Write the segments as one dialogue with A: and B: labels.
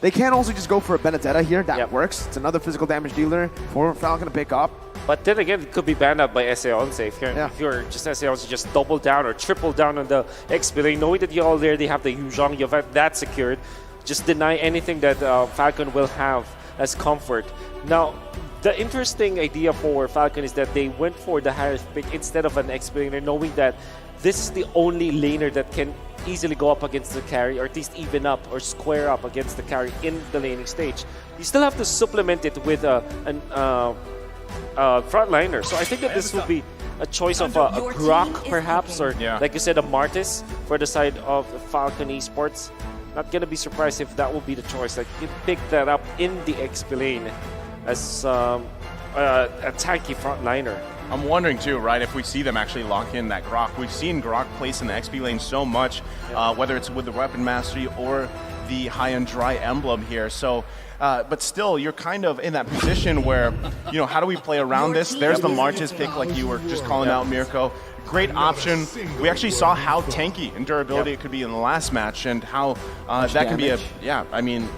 A: They can also just go for a Benedetta here. That works. It's another physical damage dealer for Falcon to pick up.
B: But then again, it could be banned out by S11. If you're just S11, just double down or triple down on the XP lane, knowing that you already have the Yuzhong, you have that secured. Just deny anything that Falcon will have as comfort. Now, the interesting idea for Falcon is that they went for the higher pick instead of an XP laner, knowing that this is the only laner that can easily go up against the carry, or at least even up or square up against the carry in the laning stage. You still have to supplement it with a frontliner. So I think that this would be a choice of a Grok perhaps, or like you said, a Martis for the side of Falcon Esports. Not gonna be surprised if that will be the choice. Like you pick that up in the XP lane as a tanky frontliner.
C: I'm wondering too, right, if we see them actually lock in that Grok. We've seen Grok place in the XP lane so much, whether it's with the Weapon Mastery or the High and Dry emblem here. So, but still, you're kind of in that position where, you know, how do we play around this? There's the Martis pick, like you were just calling out, Mirko. Great option. We actually saw how tanky and durability it could be in the last match, and how that can be I mean,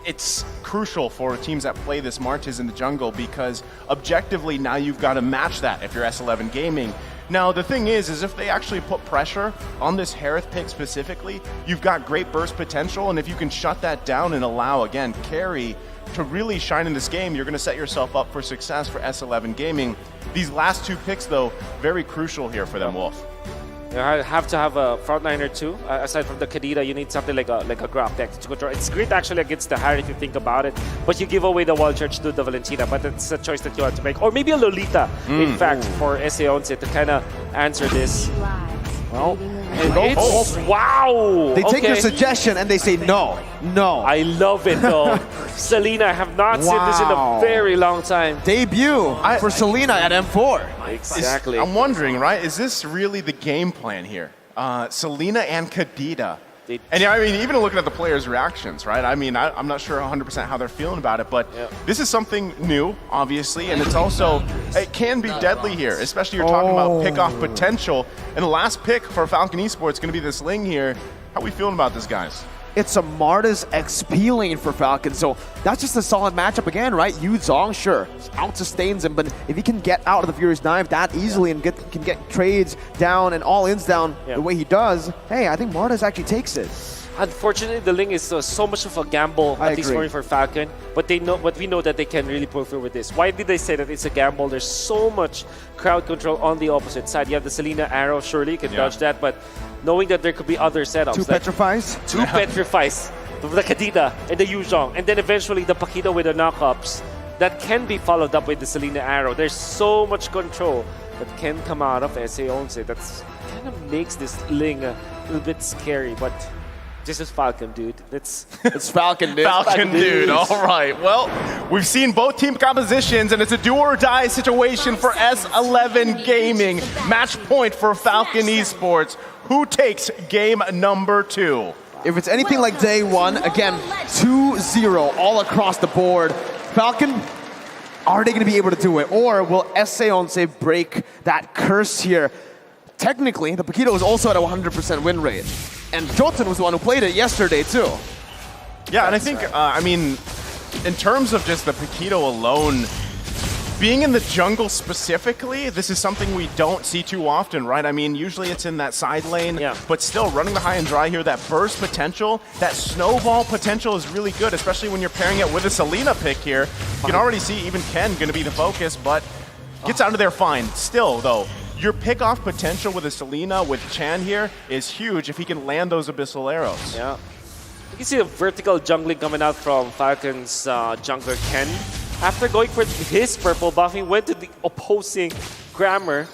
C: it's crucial for teams that play this Martis in the jungle, because objectively now you've got to match that if you're S11 Gaming. Now the thing is if they actually put pressure on this Harith pick specifically, you've got great burst potential, and if you can shut that down and allow, again, carry to really shine in this game, you're going to set yourself up for success for S11 Gaming. These last two picks, though, very crucial here for them, Wolf.
B: You have to have a frontliner too. Aside from the Kadita, you need something like a Grok deck to control. It's great actually against the Harry if you think about it, but you give away the Wall Charge to the Valentina, but it's a choice that you have to make. Or maybe a Lolita, in fact, for S11 to kind of answer this. Well, wow!
A: They take your suggestion and they say no.
B: I love it though. Selena, I have not seen this in a very long time.
A: Debut for Selena at M4.
B: Exactly.
C: I'm wondering, right? Is this really the game plan here? Selena and Kadita. And I mean, even looking at the players' reactions, right? I mean, I'm not sure 100% how they're feeling about it, but this is something new, obviously, and it's also, it can be deadly here, especially you're talking about pick-off potential. And the last pick for Falcon Esports is going to be this Ling here. How are we feeling about this, guys?
A: It's a Martis XP lane for Falcon, so that's just a solid matchup again, right? Yu Zhong, sure, out-sustains him, but if he can get out of the Furious Knife that easily and can get trades down and all-ins down the way he does, hey, I think Martis actually takes it.
B: Unfortunately, the Ling is so much of a gamble, at least for Falcon. But we know that they can really fulfill with this. Why did they say that it's a gamble? There's so much crowd control on the opposite side. You have the Selena arrow, surely you can dodge that, but knowing that there could be other setups.
A: Two petrifies?
B: Two petrifies. The Kadita and the Yuzhong, and then eventually the Pakita with the knockups. That can be followed up with the Selena arrow. There's so much control that can come out of S11. That's kind of makes this Ling a little bit scary, but this is Falcon, dude. It's
A: Falcon, dude.
C: Falcon, dude. All right. Well, we've seen both team compositions, and it's a do-or-die situation for S11 Gaming. Match point for Falcon Esports. Who takes game number 2?
A: If it's anything like day one, again, 2-0 all across the board. Falcon, are they going to be able to do it? Or will S11 break that curse here? Technically, the Paquito is also at a 100% win rate. And Jotun was the one who played it yesterday, too.
C: Yeah, and I think, I mean, in terms of just the Paquito alone, being in the jungle specifically, this is something we don't see too often, right? I mean, usually it's in that side lane, but still running the High and Dry here, that burst potential, that snowball potential is really good, especially when you're pairing it with a Selena pick here. You can already see even Ken going to be the focus, but gets out of there fine. Still, though, your pick-off potential with a Selena, with Chan here, is huge if he can land those Abyssal arrows.
B: Yeah. You can see the vertical jungling coming out from Falcon's jungler Ken. After going for his purple buff, he went to the opposing Grammar.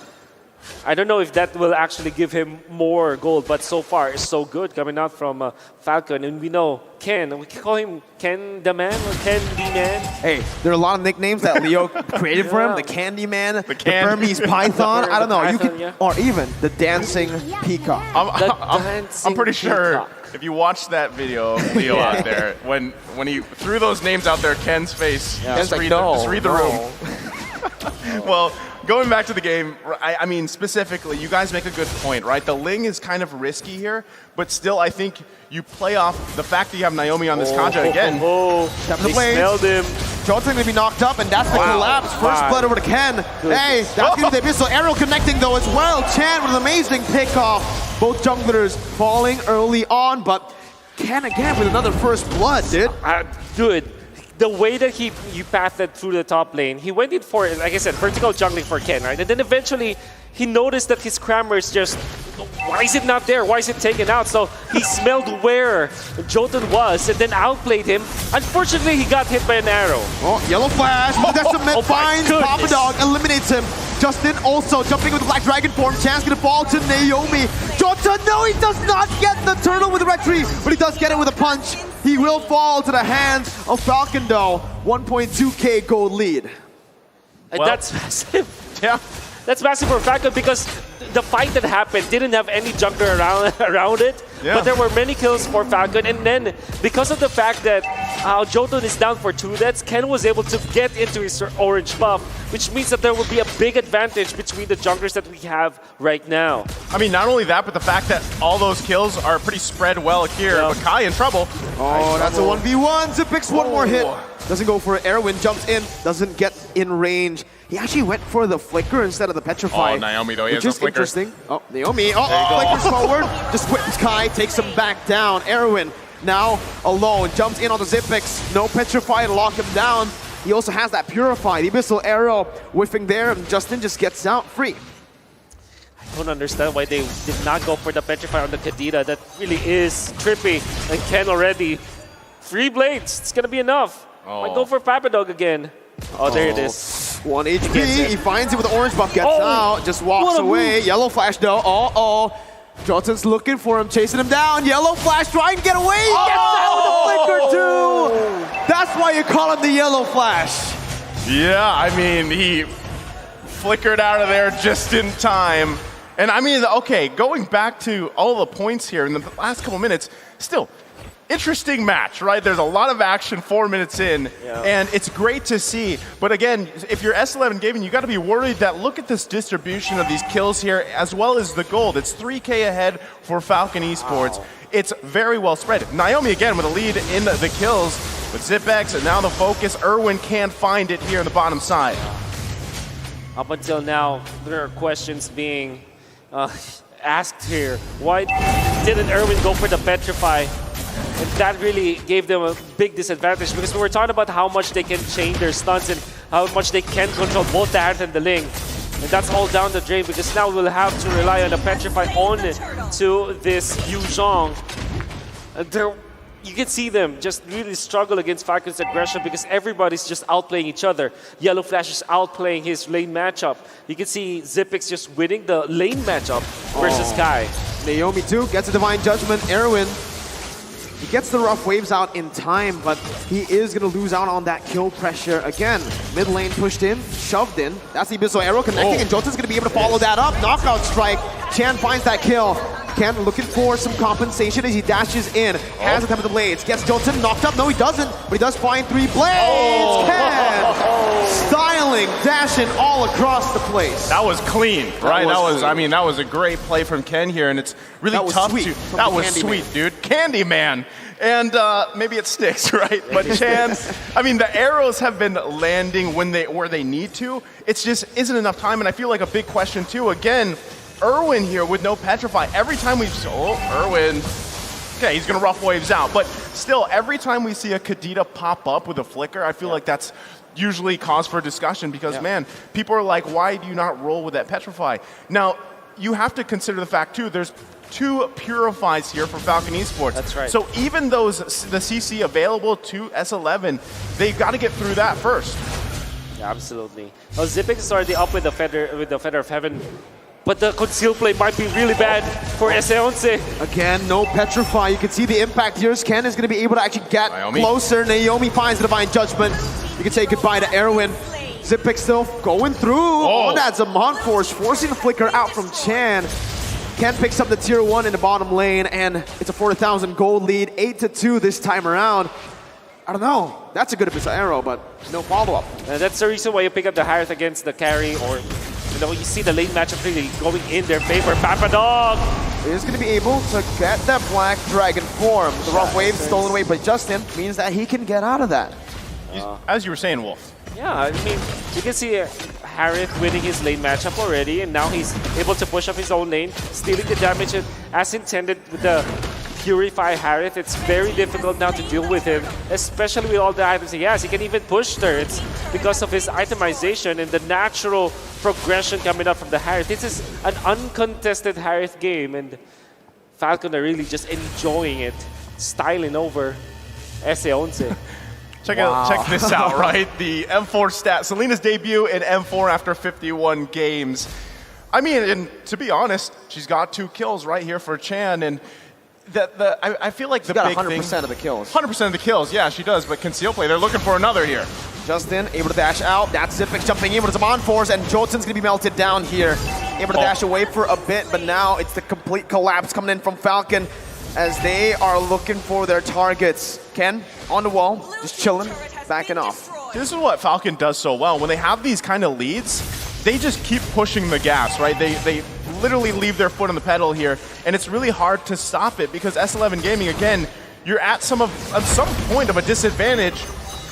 B: I don't know if that will actually give him more gold, but so far it's so good coming out from Falcon. And we know Ken, we can call him Ken the Man or Ken the Man.
A: Hey, there are a lot of nicknames that Leo created for him. The Candy Man, the Burmese Python, I don't know. You can, or even the Dancing Peacock.
C: I'm pretty sure if you watch that video of Leo out there, when he threw those names out there, Ken's face, just read the room. Well, going back to the game, I mean, specifically, you guys make a good point, right? The Ling is kind of risky here, but still, I think you play off the fact that you have Naomi on this contract again.
B: They smelled him.
A: Johnson gonna be knocked up, and that's the collapse. First blood over to Ken. Hey, that's gonna be the Abyssal Arrow connecting though as well. Chan with an amazing pickoff. Both junglers falling early on, but Ken again with another first blood, dude.
B: Dude, the way that he pathed through the top lane, he went in for, like I said, vertical jungling for Ken, right? And then eventually, he noticed that his Crammer is just, why is it not there? Why is it taken out? So he smelled where Jotun was and then outplayed him. Unfortunately, he got hit by an arrow.
A: Oh, yellow flash, Decimate finds Papa Dog, eliminates him. Justin also jumping with the Black Dragon form. Chance gonna fall to Naomi. Jotun, no, he does not get the turtle with the red tree, but he does get it with a punch. He will fall to the hands of Falcon though. 1.2k gold lead.
B: And that's massive.
C: Yeah.
B: That's massive for Falcon because the fight that happened didn't have any jungler around it, but there were many kills for Falcon. And then because of the fact that Jotun is down for 2 deaths, Ken was able to get into his orange buff, which means that there will be a big advantage between the junglers that we have right now.
C: I mean, not only that, but the fact that all those kills are pretty spread well here. But Kai in trouble.
A: Oh, that's a 1v1. Zipix one more hit. Doesn't go for it. Erwin jumps in, doesn't get in range. He actually went for the flicker instead of the petrify.
C: Oh, Naomi though, he has
A: which
C: a
A: is
C: flicker.
A: Interesting. Oh, Naomi. Oh, flickers forward. Just whips Kai, takes him back down. Erwin now alone, jumps in on the Zipix. No petrify to lock him down. He also has that purify. The Abyssal Arrow whiffing there, and Justin just gets out free.
B: I don't understand why they did not go for the petrify on the Kadita. That really is trippy. And Ken already. 3 blades, it's gonna be enough. Might go for Papadog again. Oh, there it is.
A: 1 HP, he finds it with the orange buff, gets out, just walks away. Yellow flash though, Jotun's looking for him, chasing him down. Yellow flash, trying to get away, he gets out with the flicker too! That's why you call him the yellow flash.
C: Yeah, I mean, he flickered out of there just in time. And I mean, okay, going back to all the points here in the last couple minutes, still, interesting match, right? There's a lot of action 4 minutes in, and it's great to see. But again, if you're S11 Gaming, you got to be worried that look at this distribution of these kills here, as well as the gold. It's 3K ahead for Falcon Esports. Wow. It's very well spread. Naomi again with a lead in the kills with Zipex, and now the focus. Erwin can't find it here on the bottom side.
B: Up until now, there are questions being asked here. Why didn't Erwin go for the petrify? And that really gave them a big disadvantage because we were talking about how much they can chain their stunts and how much they can control both the Hearth and the Ling. And that's all down the drain because now we'll have to rely on the petrify on to this Yu Zhong. You can see them just really struggle against Falcon's aggression because everybody's just outplaying each other. Yellow Flash is outplaying his lane matchup. You can see Zipix just winning the lane matchup versus Kai.
A: Naomi too gets a Divine Judgment. Erwin, he gets the rough waves out in time, but he is going to lose out on that kill pressure again. Mid lane pushed in, shoved in. That's the Abyssal Arrow connecting, and Jotun's going to be able to follow that up. Knockout strike. Chan finds that kill. Ken looking for some compensation as he dashes in. Has the time of the blades. Gets Jotun knocked up. No, he doesn't, but he does find 3 blades. Ken styling, dashing all across the place.
C: That was clean, right? That was a great play from Ken here, and it's really tough to. That was sweet, dude. Candyman. And maybe it sticks, right? But Chan, I mean, the arrows have been landing where they need to. It's just isn't enough time, and I feel like a big question too. Again, Erwin here with no petrify. Every time we Erwin, okay, he's gonna rough waves out. But still, every time we see a Kadita pop up with a flicker, I feel like that's usually cause for discussion because man, people are like, why do you not roll with that petrify? Now, you have to consider the fact too, there's 2 purifies here for Falcon Esports.
B: That's right.
C: So even those the CC available to S11, they've got to get through that first.
B: Yeah, absolutely. Well, Zipix is already up with the Feather of Heaven. But the conceal play might be really bad for S11.
A: Again, no petrify. You can see the impact here. Ken is going to be able to actually get closer. Naomi finds the Divine Judgment. You can say goodbye to Erwin. Zipix still going through on that Zaman Force, forcing the flicker out from Chan. Ken picks up the tier 1 in the bottom lane, and it's a 4,000 gold lead, 8-2 this time around. I don't know. That's a good Abyssal Arrow, but no follow-up.
B: And that's the reason why you pick up the Hearth against the carry or You know, you see the late matchup really going in their favor. Papadog
A: is going to be able to get that Black Dragon form. The rough wave stolen away by Justin means that he can get out of that.
C: As you were saying, Wolf.
B: Yeah, I mean, you can see Harith winning his lane matchup already, and now he's able to push up his own lane, stealing the damage as intended with the Purify Harith. It's very difficult now to deal with him, especially with all the items he has. He can even push turrets because of his itemization and the natural progression coming up from the Harith. This is an uncontested Harith game, and Falcon are really just enjoying it, styling over S11.
C: Check this out, right? The M4 stat. Selena's debut in M4 after 51 games. I mean, and to be honest, she's got 2 kills right here for Chan, and I feel like the big thing...
A: 100% of the kills.
C: 100% of the kills, yeah, she does, but Conceal Play, they're looking for another here.
A: Justin able to dash out. That's Zipix jumping in with some on-force, and Jotun's going to be melted down here. Able to dash away for a bit, but now it's the complete collapse coming in from Falcon as they are looking for their targets. Ken, on the wall, just chilling, backing off.
C: This is what Falcon does so well. When they have these kind of leads, they just keep pushing the gas, right? They literally leave their foot on the pedal here, and it's really hard to stop it because S11 Gaming, again, you're at some point of a disadvantage.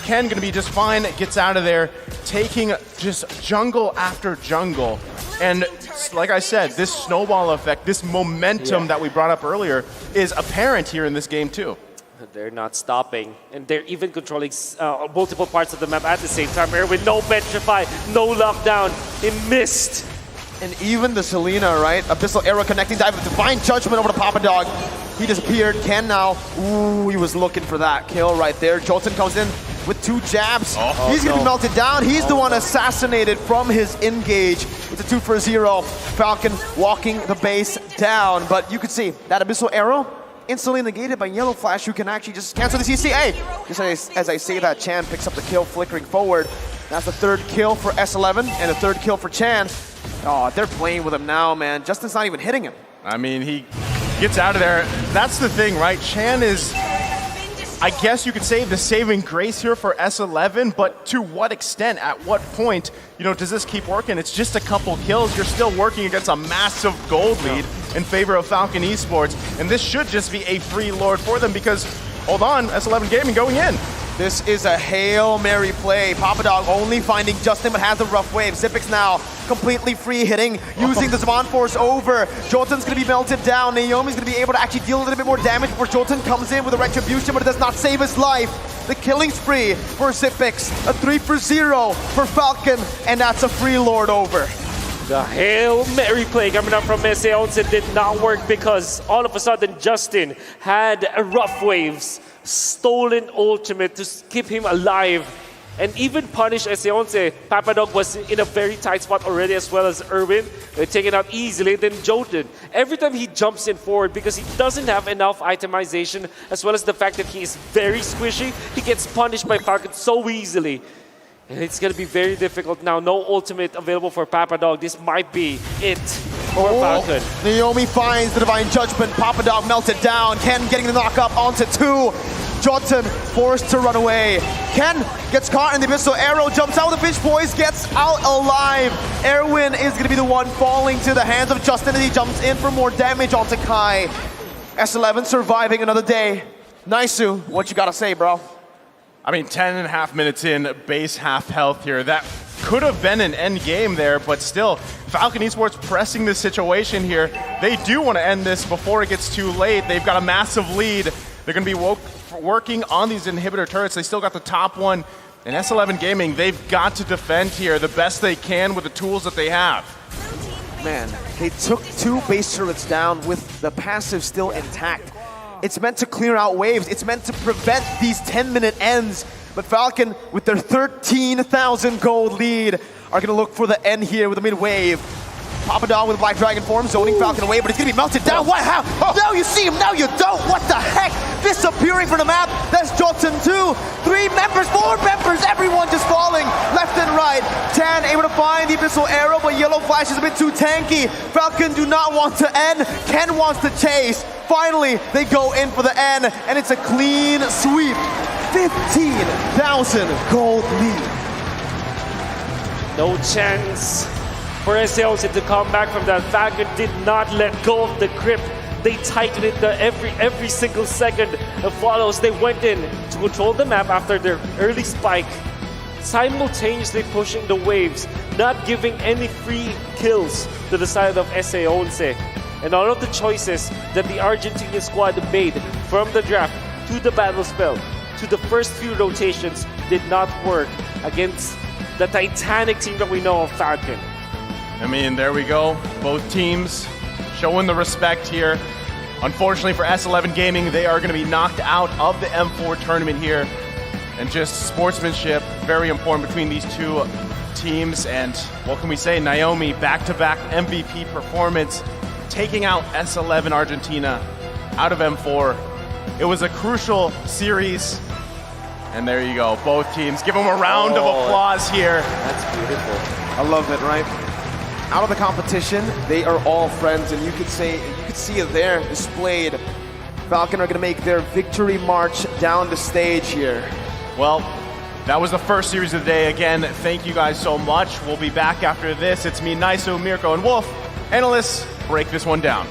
C: Ken gonna be just fine, gets out of there, taking just jungle after jungle. And like I said, this snowball effect, this momentum that we brought up earlier is apparent here in this game too.
B: They're not stopping, and they're even controlling multiple parts of the map at the same time. Erwin, no petrify, no lockdown, he missed.
A: And even the Selena, right? Abyssal Arrow connecting dive with Divine Judgment over to Papadog. He disappeared. Ken now, ooh, he was looking for that kill right there. Jolton comes in with 2 jabs. He's gonna be melted down. He's the one assassinated from his engage. It's a 2 for 0. Falcon walking the base down. But you could see that Abyssal Arrow instantly negated by Yellow Flash, who can actually just cancel the CCA. Just as I say that, Chan picks up the kill, flickering forward. That's the 3rd kill for S11 and the 3rd kill for Chan. Oh, they're playing with him now, man. Justin's not even hitting him.
C: I mean, he gets out of there. That's the thing, right? Chan is, I guess you could say, the saving grace here for S11, but to what extent, at what point, you know, does this keep working? It's just a couple kills. You're still working against a massive gold lead in favor of Falcon Esports, and this should just be a free lord for them because, hold on, S11 Gaming going in.
A: This is a Hail Mary play. Papadog only finding Justin, but has the rough wave. Zipix now completely free hitting, using the Zaman Force over. Jotun's gonna be melted down. Naomi's gonna be able to actually deal a little bit more damage before Jotun comes in with a Retribution, but it does not save his life. The killing spree for Zipix, a 3 for 0 for Falcon, and that's a free lord over.
B: The Hail Mary play coming up from S11 did not work because all of a sudden Justin had rough waves, stolen ultimate to keep him alive and even punish S11. Papadog was in a very tight spot already, as well as Erwin. They're taken out easily. Then Jotun, every time he jumps in forward because he doesn't have enough itemization, as well as the fact that he is very squishy, he gets punished by Falcon so easily. And it's going to be very difficult now. No ultimate available for Papadog. This might be it for Falcon.
A: Naomi finds the Divine Judgment. Papadog melted down. Ken getting the knock up onto 2. Jotun forced to run away. Ken gets caught in the Abyssal Arrow, jumps out with the Fish Boys, gets out alive. Erwin is going to be the one falling to the hands of Justin as he jumps in for more damage onto Kai. S11 surviving another day. Naisu, what you got to say, bro?
C: I mean, 10.5 minutes in, base half health here. That could have been an end game there, but still, Falcon Esports pressing this situation here. They do want to end this before it gets too late. They've got a massive lead. They're going to be working on these inhibitor turrets. They still got the top one. And S11 Gaming, they've got to defend here the best they can with the tools that they have.
A: Man, they took 2 base turrets down with the passive still intact. It's meant to clear out waves. It's meant to prevent these 10-minute ends. But Falcon, with their 13,000 gold lead, are going to look for the end here with a mid-wave. Papadog with Black Dragon form, zoning Falcon away, but it's going to be melted down. What? How? Now you see him, now you don't. What the heck? Disappearing from the map. That's Jotun 2. 3 members, 4 members, everyone just falling left and right. Tan able to find the Abyssal Arrow, but Yellow Flash is a bit too tanky. Falcon do not want to end. Ken wants to chase. Finally, they go in for the end, and it's a clean sweep. 15,000 gold lead.
B: No chance for S11 to come back from that. Falcon did not let go of the grip. They tightened it every single second that follows. They went in to control the map after their early spike, simultaneously pushing the waves, not giving any free kills to the side of S11. And all of the choices that the Argentinian squad made from the draft to the battle spell to the first few rotations did not work against the titanic team that we know of Falcon.
C: I mean, there we go. Both teams showing the respect here. Unfortunately for S11 Gaming, they are going to be knocked out of the M4 tournament here. And just sportsmanship, very important between these two teams. And what can we say? Naomi, back-to-back MVP performance, taking out S11 Argentina out of M4. It was a crucial series. And there you go, both teams. Give them a round of applause here.
B: That's beautiful.
A: I love it, right? Out of the competition, they are all friends, and you could see it there displayed. Falcon are going to make their victory march down the stage here.
C: Well, that was the first series of the day. Again, thank you guys so much. We'll be back after this. It's me, Naisu, Mirko, and Wolf. Analysts, break this one down.